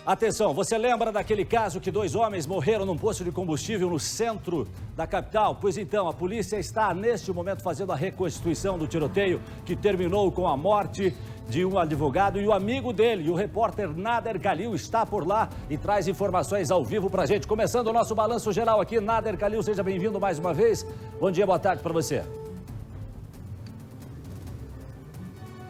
Atenção, você lembra daquele caso que 2 homens morreram num posto de combustível no centro da capital? Pois então, a polícia está neste momento fazendo a reconstituição do tiroteio que terminou com a morte de um advogado e o amigo dele. E o repórter Nader Khalil está por lá e traz informações ao vivo pra gente. Começando o nosso balanço geral aqui, Nader Khalil, seja bem-vindo mais uma vez. Bom dia, boa tarde para você.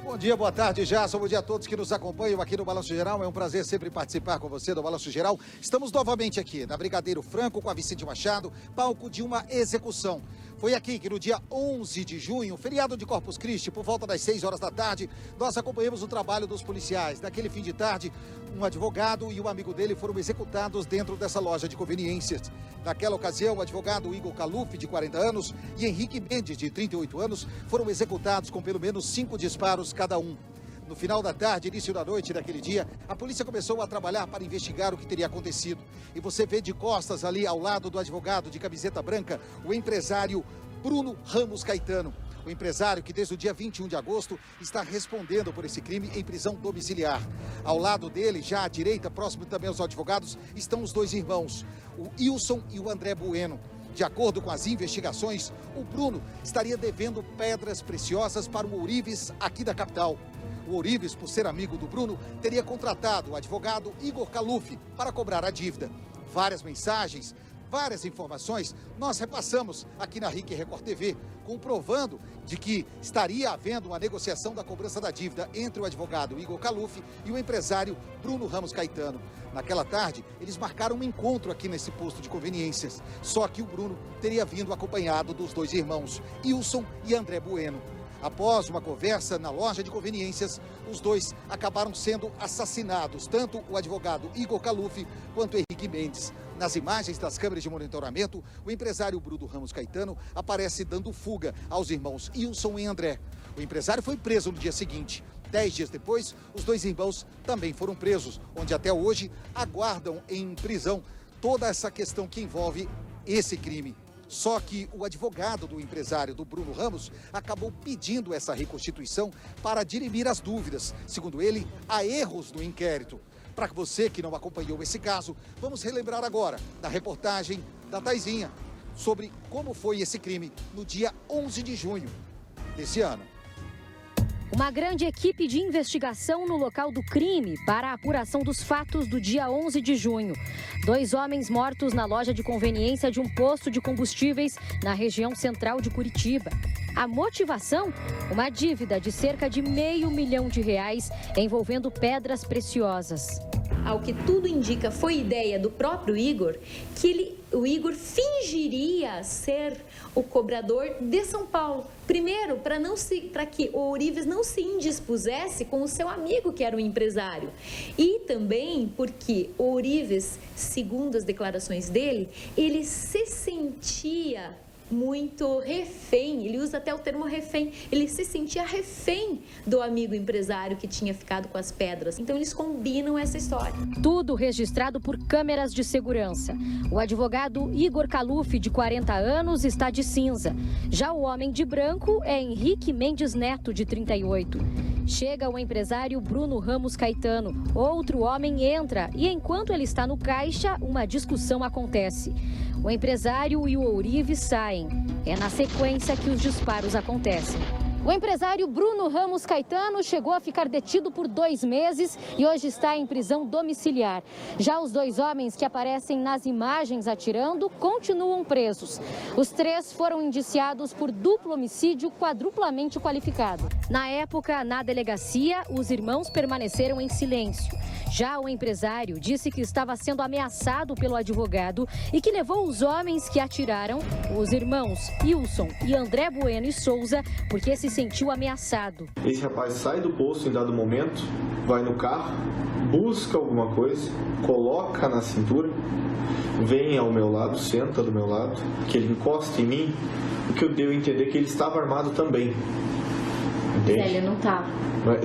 Bom dia, boa tarde, Jason. Bom dia a todos que nos acompanham aqui no Balanço Geral. É um prazer sempre participar com você do Balanço Geral. Estamos novamente aqui na Brigadeiro Franco com a Vicente Machado, palco de uma execução. Foi aqui que no dia 11 de junho, feriado de Corpus Christi, por volta das 6 horas da tarde, nós acompanhamos o trabalho dos policiais. Naquele fim de tarde, um advogado e um amigo dele foram executados dentro dessa loja de conveniências. Naquela ocasião, o advogado Igor Kaluf, de 40 anos, e Henrique Mendes, de 38 anos, foram executados com pelo menos 5 disparos cada um. No final da tarde, início da noite daquele dia, a polícia começou a trabalhar para investigar o que teria acontecido. E você vê de costas ali, ao lado do advogado de camiseta branca, o empresário Bruno Ramos Caetano. O empresário que desde o dia 21 de agosto está respondendo por esse crime em prisão domiciliar. Ao lado dele, já à direita, próximo também aos advogados, estão os 2 irmãos, o Wilson e o André Bueno. De acordo com as investigações, o Bruno estaria devendo pedras preciosas para o Ourives aqui da capital. O Ourives, por ser amigo do Bruno, teria contratado o advogado Igor Kaluf para cobrar a dívida. Várias mensagens, várias informações nós repassamos aqui na RIC Record TV, comprovando de que estaria havendo uma negociação da cobrança da dívida entre o advogado Igor Kaluf e o empresário Bruno Ramos Caetano. Naquela tarde, eles marcaram um encontro aqui nesse posto de conveniências, só que o Bruno teria vindo acompanhado dos 2 irmãos, Wilson e André Bueno. Após uma conversa na loja de conveniências, os 2 acabaram sendo assassinados, tanto o advogado Igor Kaluf quanto Henrique Mendes. Nas imagens das câmeras de monitoramento, o empresário Bruno Ramos Caetano aparece dando fuga aos irmãos Wilson e André. O empresário foi preso no dia seguinte. 10 dias depois, os 2 irmãos também foram presos, onde até hoje aguardam em prisão toda essa questão que envolve esse crime. Só que o advogado do empresário do Bruno Ramos acabou pedindo essa reconstituição para dirimir as dúvidas. Segundo ele, há erros no inquérito. Para você que não acompanhou esse caso, vamos relembrar agora da reportagem da Taizinha sobre como foi esse crime no dia 11 de junho desse ano. Uma grande equipe de investigação no local do crime para a apuração dos fatos do dia 11 de junho. 2 homens mortos na loja de conveniência de um posto de combustíveis na região central de Curitiba. A motivação? Uma dívida de cerca de R$500 mil envolvendo pedras preciosas. Ao que tudo indica, foi ideia do próprio Igor, que o Igor fingiria ser o cobrador de São Paulo. Primeiro, para que o Ourives não se indispusesse com o seu amigo, que era o empresário. E também porque o Ourives, segundo as declarações dele, ele se sentia muito refém, ele usa até o termo refém, ele se sentia refém do amigo empresário que tinha ficado com as pedras. Então eles combinam essa história. Tudo registrado por câmeras de segurança. O advogado Igor Kaluf, de 40 anos, está de cinza. Já o homem de branco é Henrique Mendes Neto, de 38. Chega o empresário Bruno Ramos Caetano. Outro homem entra e, enquanto ele está no caixa, uma discussão acontece. O empresário e o Ourives saem. É na sequência que os disparos acontecem. O empresário Bruno Ramos Caetano chegou a ficar detido por 2 meses e hoje está em prisão domiciliar. Já os 2 homens que aparecem nas imagens atirando continuam presos. Os 3 foram indiciados por duplo homicídio quadruplamente qualificado. Na época, na delegacia, os irmãos permaneceram em silêncio. Já o empresário disse que estava sendo ameaçado pelo advogado e que levou os homens que atiraram, os irmãos Wilson e André Bueno e Souza, porque se sentiu ameaçado. Esse rapaz sai do posto em dado momento, vai no carro, busca alguma coisa, coloca na cintura, vem ao meu lado, senta do meu lado, que ele encosta em mim, o que eu dei a entender que ele estava armado também. Entende? Ele não estava.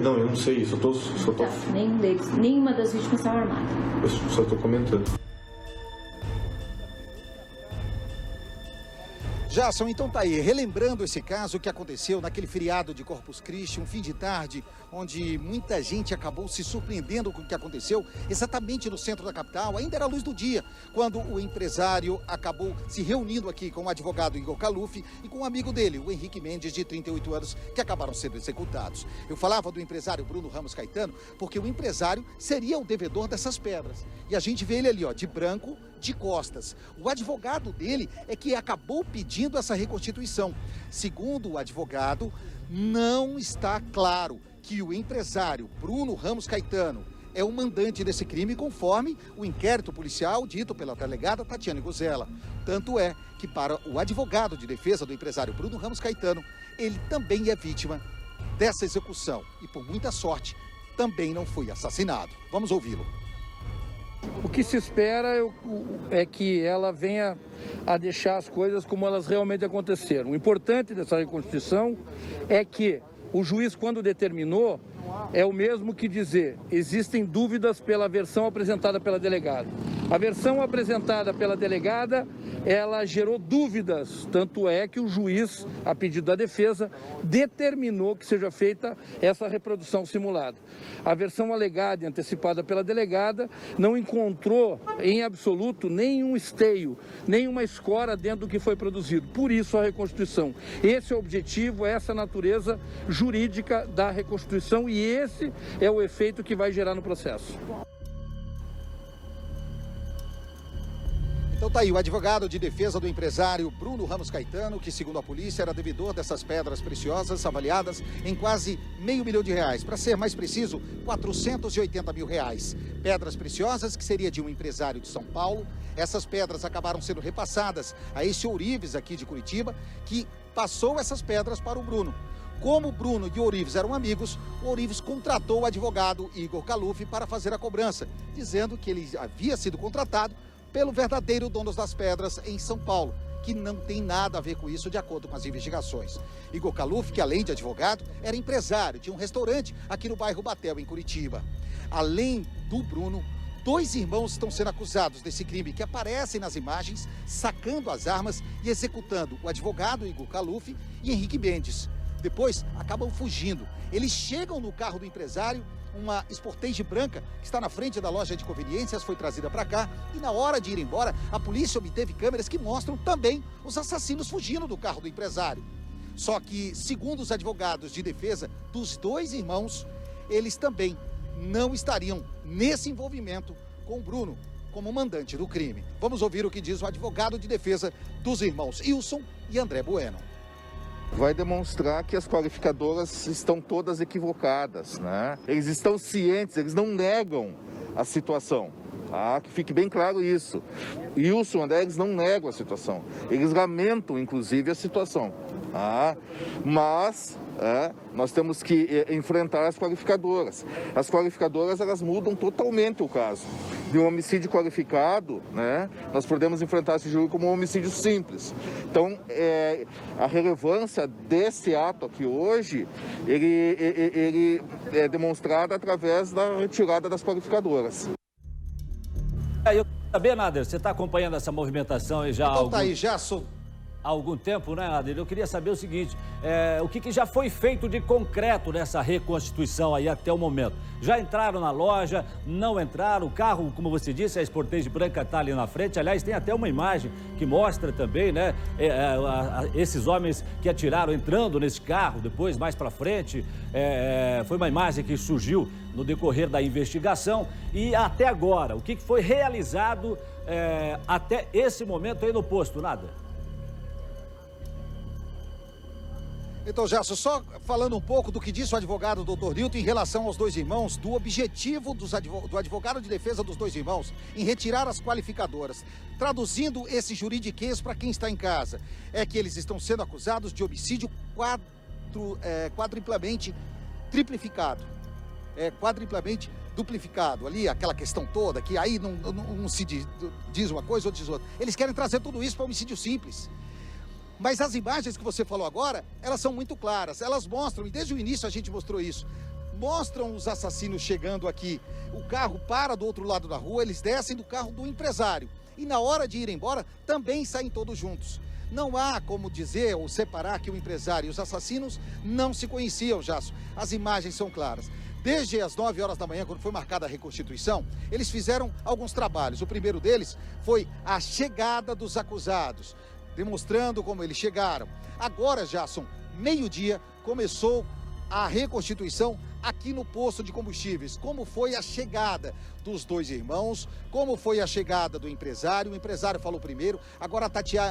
Não, eu não sei isso, Nenhum deles, nenhuma das vítimas estava armada. Eu só estou comentando. Jason, então tá aí, relembrando esse caso que aconteceu naquele feriado de Corpus Christi, um fim de tarde, onde muita gente acabou se surpreendendo com o que aconteceu, exatamente no centro da capital, ainda era a luz do dia, quando o empresário acabou se reunindo aqui com o advogado Igor Kaluf e com um amigo dele, o Henrique Mendes, de 38 anos, que acabaram sendo executados. Eu falava do empresário Bruno Ramos Caetano, porque o empresário seria o devedor dessas pedras. E a gente vê ele ali, ó, de branco, de costas. O advogado dele é que acabou pedindo essa reconstituição. Segundo o advogado, não está claro que o empresário Bruno Ramos Caetano é o mandante desse crime, conforme o inquérito policial dito pela delegada Tatiane Guzella. Tanto é que, para o advogado de defesa do empresário Bruno Ramos Caetano, ele também é vítima dessa execução e, por muita sorte, também não foi assassinado. Vamos ouvi-lo. O que se espera é que ela venha a deixar as coisas como elas realmente aconteceram. O importante dessa reconstituição é que o juiz, quando determinou, é o mesmo que dizer: existem dúvidas pela versão apresentada pela delegada. A versão apresentada pela delegada, ela gerou dúvidas, tanto é que o juiz, a pedido da defesa, determinou que seja feita essa reprodução simulada. A versão alegada e antecipada pela delegada não encontrou, em absoluto, nenhum esteio, nenhuma escora dentro do que foi produzido. Por isso a reconstituição. Esse é o objetivo, essa é a natureza jurídica da reconstituição e esse é o efeito que vai gerar no processo. Então tá aí, o advogado de defesa do empresário Bruno Ramos Caetano, que segundo a polícia era devedor dessas pedras preciosas avaliadas em quase R$500 mil. Para ser mais preciso, R$480 mil. Pedras preciosas que seria de um empresário de São Paulo. Essas pedras acabaram sendo repassadas a esse Ourives aqui de Curitiba, que passou essas pedras para o Bruno. Como o Bruno e o Ourives eram amigos, o Ourives contratou o advogado Igor Kaluf para fazer a cobrança, dizendo que ele havia sido contratado pelo verdadeiro dono das pedras em São Paulo, que não tem nada a ver com isso de acordo com as investigações. Igor Kaluf, que além de advogado, era empresário, tinha um restaurante aqui no bairro Batel, em Curitiba. Além do Bruno, 2 irmãos estão sendo acusados desse crime, que aparecem nas imagens, sacando as armas e executando o advogado Igor Kaluf e Henrique Mendes. Depois, acabam fugindo. Eles chegam no carro do empresário, uma Sportage branca que está na frente da loja de conveniências, foi trazida para cá e na hora de ir embora, a polícia obteve câmeras que mostram também os assassinos fugindo do carro do empresário. Só que, segundo os advogados de defesa dos 2 irmãos, eles também não estariam nesse envolvimento com o Bruno como mandante do crime. Vamos ouvir o que diz o advogado de defesa dos irmãos Wilson e André Bueno. Vai demonstrar que as qualificadoras estão todas equivocadas, né? Eles estão cientes, eles não negam a situação, tá? Que fique bem claro isso. Wilson e André, eles não negam a situação, eles lamentam, inclusive, a situação, tá? Mas nós temos que enfrentar as qualificadoras. As qualificadoras, elas mudam totalmente o caso. De um homicídio qualificado, né, nós podemos enfrentar esse júri como um homicídio simples. Então, a relevância desse ato aqui hoje, ele é demonstrado através da retirada das qualificadoras. Eu também, Nader, você está acompanhando essa movimentação aí já Então tá aí, Jason. há algum tempo, né, Nader? Eu queria saber o seguinte, o que já foi feito de concreto nessa reconstituição aí até o momento? Já entraram na loja, não entraram? O carro, como você disse, a Sportage branca está ali na frente. Aliás, tem até uma imagem que mostra também, né, esses homens que atiraram entrando nesse carro, depois, mais para frente. Foi uma imagem que surgiu no decorrer da investigação. E até agora, o que foi realizado até esse momento aí no posto, Nader? Então, Gerson, só falando um pouco do que disse o advogado Dr. Nilton em relação aos 2 irmãos, do objetivo do advogado de defesa dos 2 irmãos em retirar as qualificadoras. Traduzindo esse juridiquês para quem está em casa, é que eles estão sendo acusados de homicídio quadriplamente triplificado. Quadriplamente duplificado. Ali, aquela questão toda, que aí não se diz uma coisa ou diz outra. Eles querem trazer tudo isso para homicídio simples. Mas as imagens que você falou agora, elas são muito claras. Elas mostram, e desde o início a gente mostrou isso, mostram os assassinos chegando aqui. O carro para do outro lado da rua, eles descem do carro do empresário. E na hora de ir embora, também saem todos juntos. Não há como dizer ou separar que o empresário e os assassinos não se conheciam, Jasso. As imagens são claras. Desde as 9 horas da manhã, quando foi marcada a reconstituição, eles fizeram alguns trabalhos. O primeiro deles foi a chegada dos acusados, demonstrando como eles chegaram. Agora, Jasson, meio-dia, começou a reconstituição aqui no posto de combustíveis. Como foi a chegada dos dois irmãos, como foi a chegada do empresário. O empresário falou primeiro, agora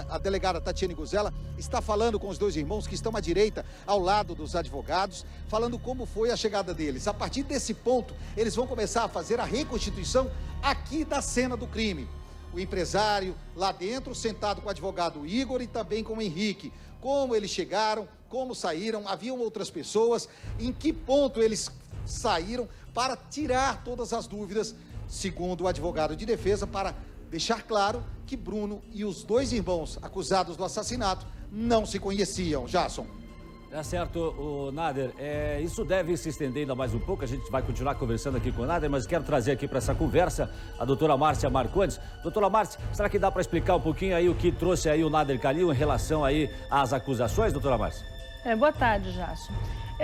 a delegada Tatiane Guzella está falando com os dois irmãos que estão à direita, ao lado dos advogados, falando como foi a chegada deles. A partir desse ponto, eles vão começar a fazer a reconstituição aqui da cena do crime. O empresário lá dentro, sentado com o advogado Igor e também com o Henrique. Como eles chegaram, como saíram, haviam outras pessoas, em que ponto eles saíram para tirar todas as dúvidas, segundo o advogado de defesa, para deixar claro que Bruno e os dois irmãos acusados do assassinato não se conheciam. Jasson. É certo, o Nader, isso deve se estender ainda mais um pouco, a gente vai continuar conversando aqui com o Nader, mas quero trazer aqui para essa conversa a doutora Márcia Marcondes. Doutora Márcia, será que dá para explicar um pouquinho aí o que trouxe aí o Nader Kalil em relação aí às acusações, doutora Márcia? Boa tarde, Jasso.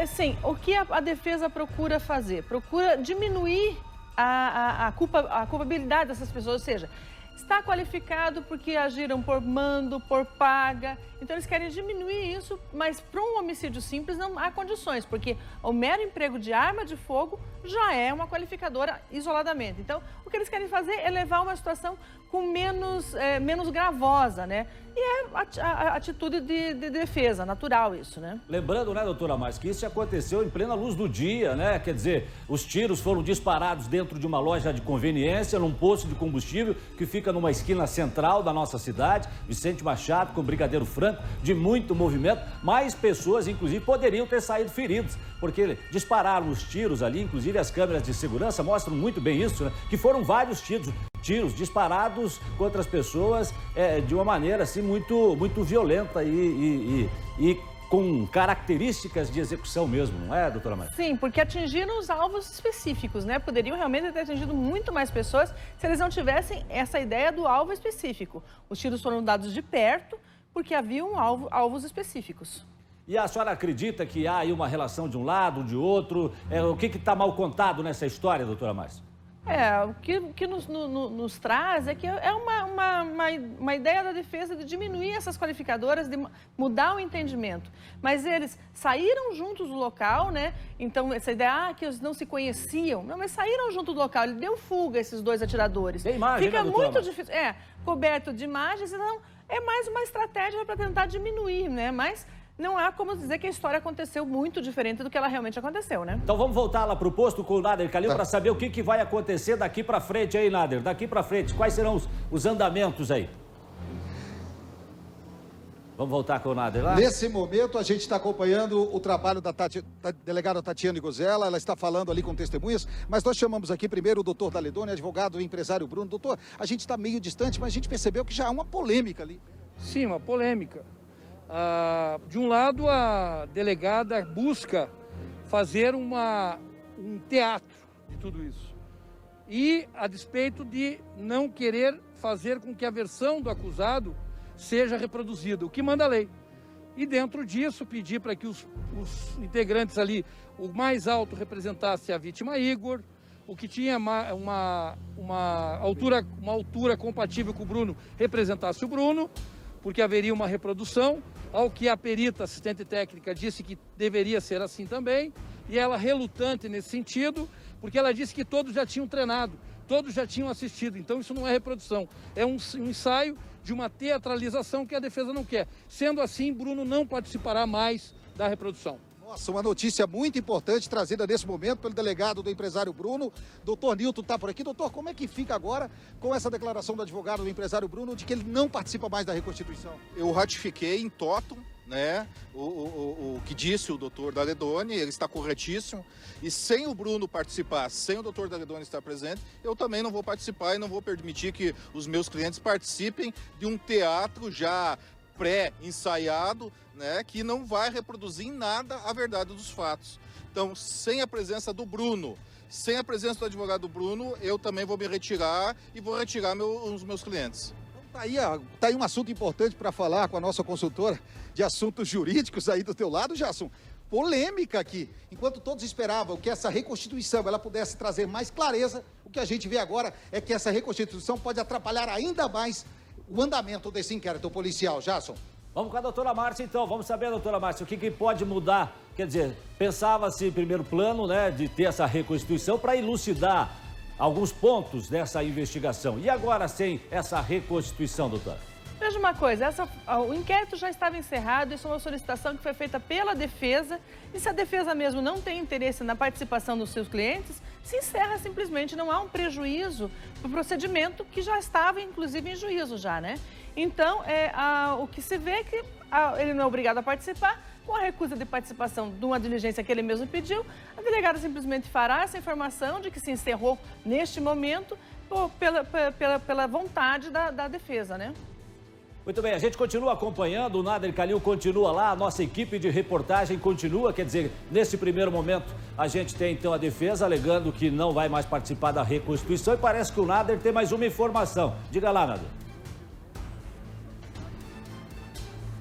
Sim, o que a defesa procura fazer? Procura diminuir a culpabilidade dessas pessoas, ou seja, está qualificado porque agiram por mando, por paga. Então, eles querem diminuir isso, mas para um homicídio simples não há condições, porque o mero emprego de arma de fogo já é uma qualificadora isoladamente. Então, o que eles querem fazer é levar uma situação com menos gravosa, né? E é a atitude de defesa, natural isso, né? Lembrando, né, doutora Márcia, que isso aconteceu em plena luz do dia, né? Quer dizer, os tiros foram disparados dentro de uma loja de conveniência, num posto de combustível que fica numa esquina central da nossa cidade, Vicente Machado, com Brigadeiro Franco, de muito movimento. Mais pessoas, inclusive, poderiam ter saído feridas, porque dispararam os tiros ali, inclusive as câmeras de segurança mostram muito bem isso, né? Que foram vários tiros disparados contra as pessoas de uma maneira assim muito violenta e com características de execução mesmo, não é, doutora Maria? Sim, porque atingiram os alvos específicos, né? Poderiam realmente ter atingido muito mais pessoas se eles não tivessem essa ideia do alvo específico. Os tiros foram dados de perto porque haviam alvos específicos. E a senhora acredita que há aí uma relação de um lado, de outro? O que está mal contado nessa história, doutora Márcia? O que nos traz é que é uma ideia da defesa de diminuir essas qualificadoras, de mudar o entendimento. Mas eles saíram juntos do local, né? Então, essa ideia que eles não se conheciam, não, mas saíram junto do local, ele deu fuga, esses dois atiradores. Tem imagem, fica né, muito difícil. Coberto de imagens, então é mais uma estratégia para tentar diminuir, né? Mas não há como dizer que a história aconteceu muito diferente do que ela realmente aconteceu, né? Então vamos voltar lá para o posto com o Nader Kalil para saber o que vai acontecer daqui para frente aí, Nader. Daqui para frente, quais serão os andamentos aí? Vamos voltar com o Nader lá? Nesse momento, a gente está acompanhando o trabalho da delegada Tatiane Guzella. Ela está falando ali com testemunhas, mas nós chamamos aqui primeiro o doutor Daledoni, advogado e empresário Bruno. Doutor, a gente está meio distante, mas a gente percebeu que já há uma polêmica ali. Sim, uma polêmica. De um lado, a delegada busca fazer um teatro de tudo isso. E a despeito de não querer fazer com que a versão do acusado seja reproduzida, o que manda a lei. E dentro disso, pedir para que os integrantes ali, o mais alto representasse a vítima Igor, o que tinha uma altura compatível com o Bruno representasse o Bruno, porque haveria uma reprodução, ao que a perita assistente técnica disse que deveria ser assim também, e ela relutante nesse sentido, porque ela disse que todos já tinham treinado, todos já tinham assistido, então isso não é reprodução, é um ensaio de uma teatralização que a defesa não quer. Sendo assim, Bruno não participará mais da reprodução. Nossa, uma notícia muito importante trazida nesse momento pelo delegado do empresário Bruno. Doutor Nilton está por aqui. Doutor, como é que fica agora com essa declaração do advogado do empresário Bruno de que ele não participa mais da reconstituição? Eu ratifiquei em totum, né, o que disse o doutor Daledoni, ele está corretíssimo. E sem o Bruno participar, sem o doutor Daledoni estar presente, eu também não vou participar e não vou permitir que os meus clientes participem de um teatro já pré-ensaiado, né, que não vai reproduzir em nada a verdade dos fatos. Então, sem a presença do Bruno, sem a presença do advogado Bruno, eu também vou me retirar e vou retirar os meus clientes. Tá aí um assunto importante para falar com a nossa consultora de assuntos jurídicos aí do teu lado, Jasson. Polêmica aqui. Enquanto todos esperavam que essa reconstituição ela pudesse trazer mais clareza, o que a gente vê agora é que essa reconstituição pode atrapalhar ainda mais o andamento desse inquérito policial, Jasson. Vamos com a doutora Márcia, então. Vamos saber, doutora Márcia, o que pode mudar? Quer dizer, pensava-se em primeiro plano, né, de ter essa reconstituição para elucidar alguns pontos dessa investigação. E agora, sem essa reconstituição, doutora? Veja uma coisa, o inquérito já estava encerrado, isso é uma solicitação que foi feita pela defesa, e se a defesa mesmo não tem interesse na participação dos seus clientes, se encerra simplesmente, não há um prejuízo para o procedimento que já estava, inclusive, em juízo já, né? Então, o que se vê é que ele não é obrigado a participar, com a recusa de participação de uma diligência que ele mesmo pediu, a delegada simplesmente fará essa informação de que se encerrou neste momento pela vontade da defesa, né? Muito bem, a gente continua acompanhando, o Nader Kalil continua lá, a nossa equipe de reportagem continua, quer dizer, nesse primeiro momento a gente tem então a defesa alegando que não vai mais participar da reconstituição e parece que o Nader tem mais uma informação. Diga lá, Nader.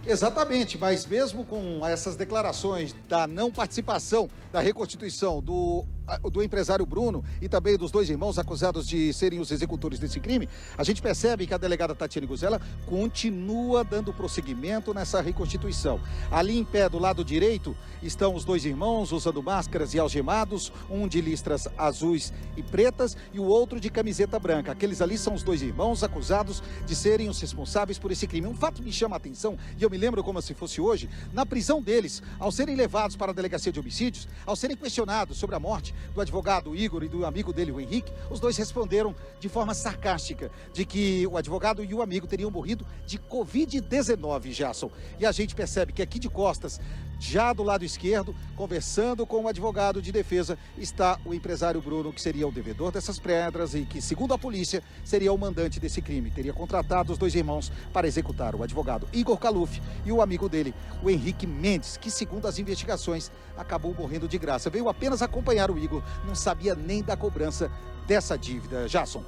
Exatamente, mas mesmo com essas declarações da não participação da reconstituição do empresário Bruno e também dos dois irmãos acusados de serem os executores desse crime, a gente percebe que a delegada Tatiane Guzella continua dando prosseguimento nessa reconstituição. Ali em pé, do lado direito, estão os dois irmãos usando máscaras e algemados, um de listras azuis e pretas e o outro de camiseta branca. Aqueles ali são os dois irmãos acusados de serem os responsáveis por esse crime. Um fato me chama a atenção, e eu me lembro como se fosse hoje, na prisão deles, ao serem levados para a delegacia de homicídios, ao serem questionados sobre a morte do advogado Igor e do amigo dele, o Henrique, os dois responderam de forma sarcástica de que o advogado e o amigo teriam morrido de Covid-19, Jasson. E a gente percebe que aqui de costas, já do lado esquerdo, conversando com o advogado de defesa, está o empresário Bruno, que seria o devedor dessas pedras e que, segundo a polícia, seria o mandante desse crime. Teria contratado os dois irmãos para executar o advogado Igor Kaluf e o amigo dele, o Henrique Mendes, que, segundo as investigações, acabou morrendo de graça. Veio apenas acompanhar o Igor, não sabia nem da cobrança dessa dívida, Jasson.